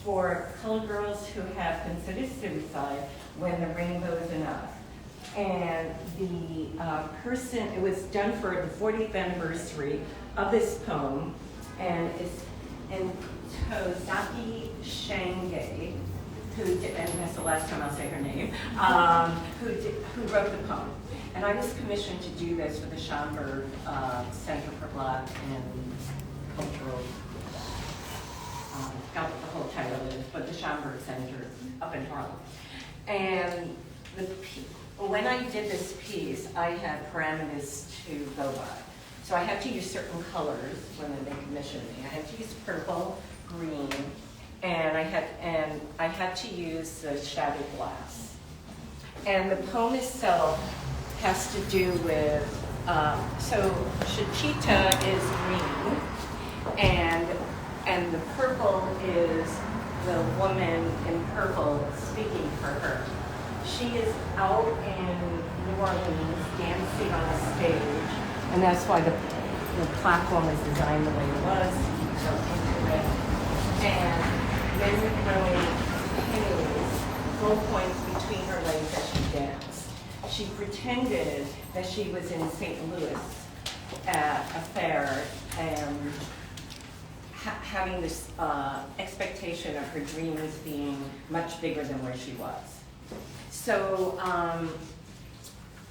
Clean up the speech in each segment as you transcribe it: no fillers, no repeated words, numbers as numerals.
for colored girls who have considered suicide when the rainbow is enough. And the person, it was done for the 40th anniversary of this poem, and it's in Tozaki Shange, who did, and that's the last time I'll say her name, who wrote the poem. And I was commissioned to do this for the Schomburg Center for Black and Cultural, I forgot what the whole title is, but the Schomburg Center up in Harlem. And when I did this piece, I had parameters to go by. So I had to use certain colors when they commissioned me. I had to use purple, green, and I had to use the shadowed glass. And the poem itself has to do with, so Suchita is green, and the purple is the woman in purple speaking for her. She is out in New Orleans dancing on a stage, and that's why the platform is designed the way it was, so into it. And then throwing pennies, gold coins between her legs as she danced. She pretended that she was in St. Louis at a fair and having this expectation of her dreams being much bigger than where she was. So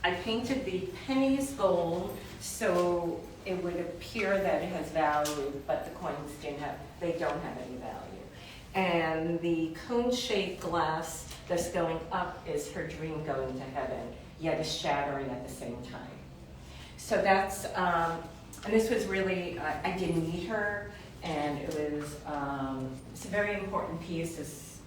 I painted the pennies gold so it would appear that it has value, but the coins they don't have any value. And the cone-shaped glass that's going up is her dream going to heaven, yet is shattering at the same time. So that's, and this was really, I didn't meet her, and it was, it's a very important piece, is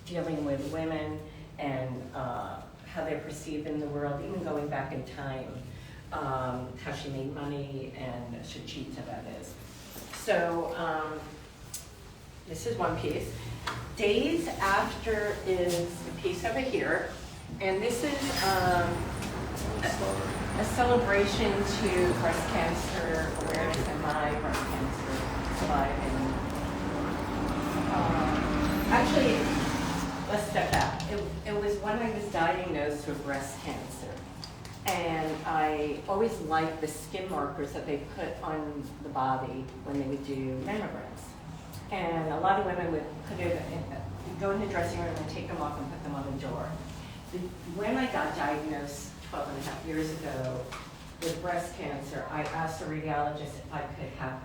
dealing with women and how they're perceived in the world, even going back in time, how she made money, and Suchita, that is. So this is one piece. Days After is a piece over here, and this is a celebration to breast cancer awareness and my breast cancer surviving. Actually, let's step back. It was when I was diagnosed with breast cancer. And I always liked the skin markers that they put on the body when they would do mammograms. And a lot of women would put it go in the dressing room and take them off and put them on the door. When I got diagnosed 12 and a half years ago with breast cancer, I asked the radiologist if I could have,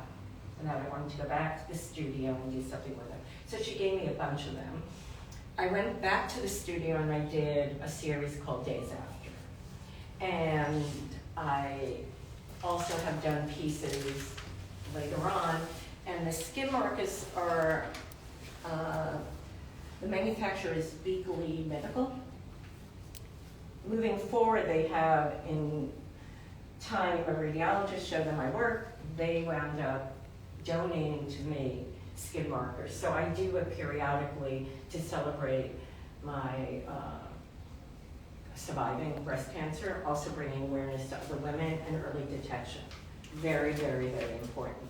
and I wanted to go back to the studio and do something with them. So she gave me a bunch of them. I went back to the studio and I did a series called Days After. And I also have done pieces later on, and the skin markers are, the manufacturer is Beakley Medical. Moving forward, they have, in time, a radiologist showed them my work. They wound up donating to me skin markers. So I do it periodically to celebrate my surviving breast cancer, also bringing awareness to other women and early detection. Very, very, very important.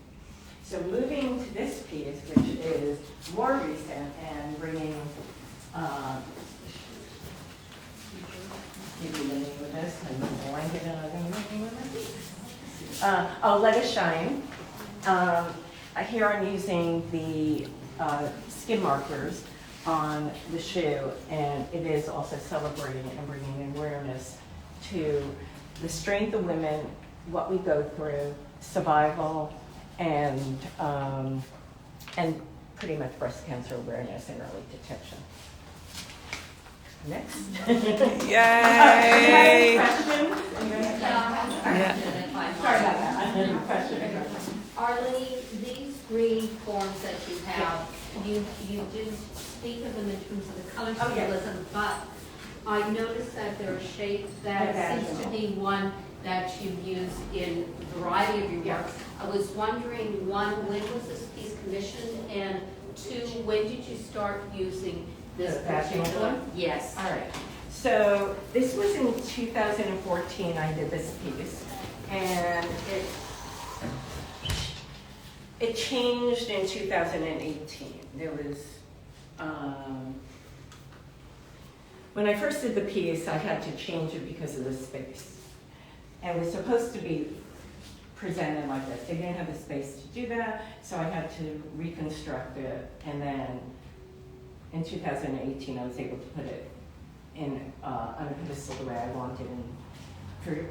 So moving to this piece, which is more recent, and bringing, give you the name of this, and blanket on the name of my piece. Oh, Let Us Shine. Here I'm using the skin markers on the shoe, and it is also celebrating and bringing awareness to the strength of women, what we go through, survival, and pretty much breast cancer awareness and early detection. Next. Yay! Questions? Yeah. Sorry about that. I had a question. Arlene, these green forms that you have, you did speak of them in terms of the color symbolism, but I noticed that there are shapes that seems to be one that you use in a variety of your works. I was wondering, one, when was this piece commissioned, and two, when did you start using this particular? Yes. All right. So this was in 2014 I did this piece, and it changed in 2018. There was when I first did the piece, I had to change it because of the space. And it was supposed to be presented like this. They didn't have the space to do that, so I had to reconstruct it. And then in 2018, I was able to put it in on a pedestal the way I wanted and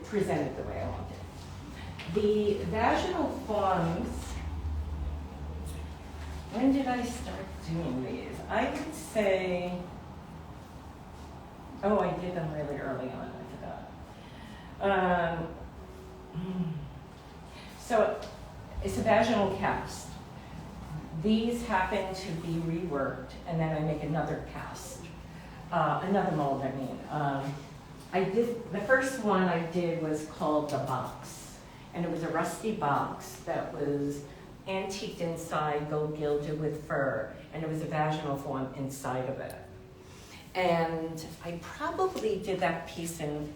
present it the way I wanted. The vaginal forms, when did I start doing these? I would say, oh, I did them really early on, I forgot. So it's a vaginal cast. These happen to be reworked, and then I make another cast, another mold, I mean. The first one I did was called the box, and it was a rusty box that was antiqued inside, gold gilded with fur, and it was a vaginal form inside of it. And I probably did that piece in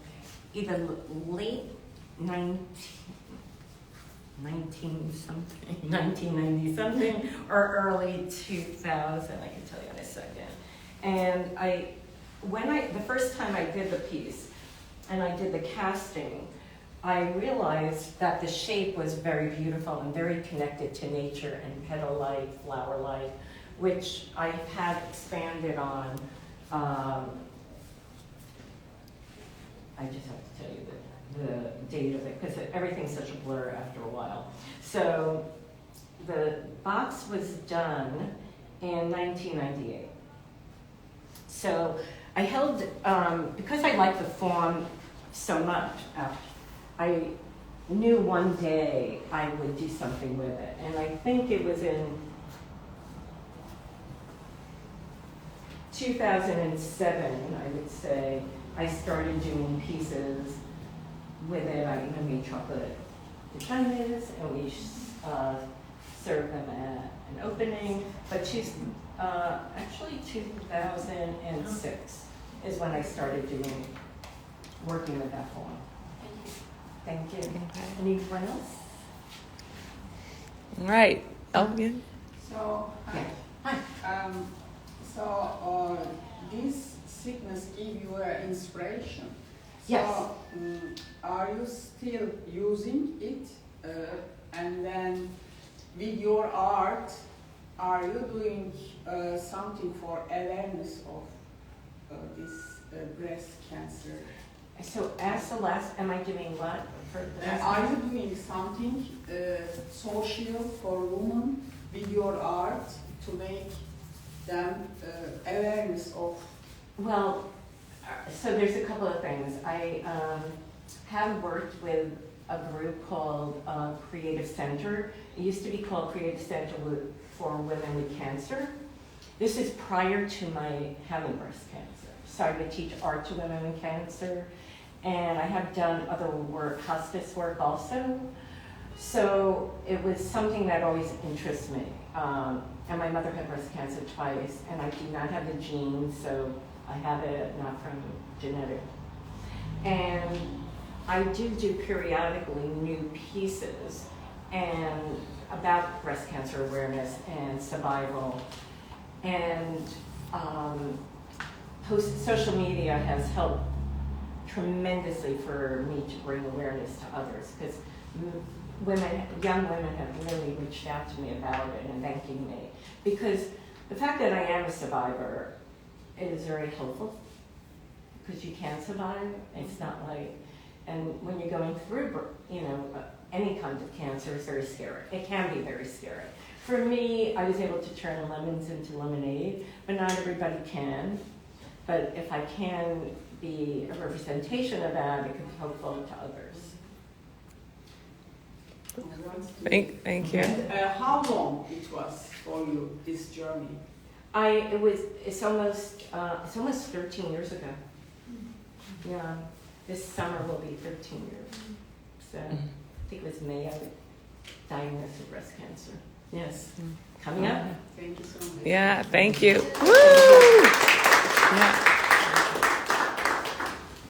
either late 1990 something, or early 2000, I can tell you in a second. And the first time I did the piece, and I did the casting, I realized that the shape was very beautiful and very connected to nature and petal-like, flower-like, which I had expanded on. I just have to tell you the date of it, because everything's such a blur after a while. So the box was done in 1998. So I held, because I liked the form so much, I knew one day I would do something with it. And I think it was in 2007, I would say, I started doing pieces with it. I even made chocolate vaginas, and we served them at an opening. But actually 2006 is when I started working with that form. Thank you. Okay. Anyone else? All right. Elgin? So, Hi. This sickness give you inspiration. Yes. So, are you still using it? And then with your art, are you doing something for awareness of this breast cancer? So ask the last, am I doing what? Are you doing something social for women with your art to make them awareness of? Well, so there's a couple of things. I have worked with a group called Creative Center. It used to be called Creative Center for Women with Cancer. This is prior to my having breast cancer. So I would teach art to women with cancer, and I have done other work, hospice work also. So it was something that always interests me. And my mother had breast cancer twice, and I do not have the genes, so I have it not from genetic. And I do periodically new pieces and about breast cancer awareness and survival. And social media has helped tremendously for me to bring awareness to others, because young women have really reached out to me about it and thanking me, because the fact that I am a survivor is very helpful, because you can survive. It's not like, and when you're going through, any kind of cancer is very scary. It can be very scary. For me, I was able to turn lemons into lemonade, but not everybody can. But if I can be a representation of that, it can be helpful to others. Thank you. And how long it was for you, this journey? It's almost 13 years ago. Yeah, this summer will be 13 years. So I think it was May I was diagnosed with breast cancer. Yes, coming up. Thank you so much. Yeah, thank you. Woo! Yeah.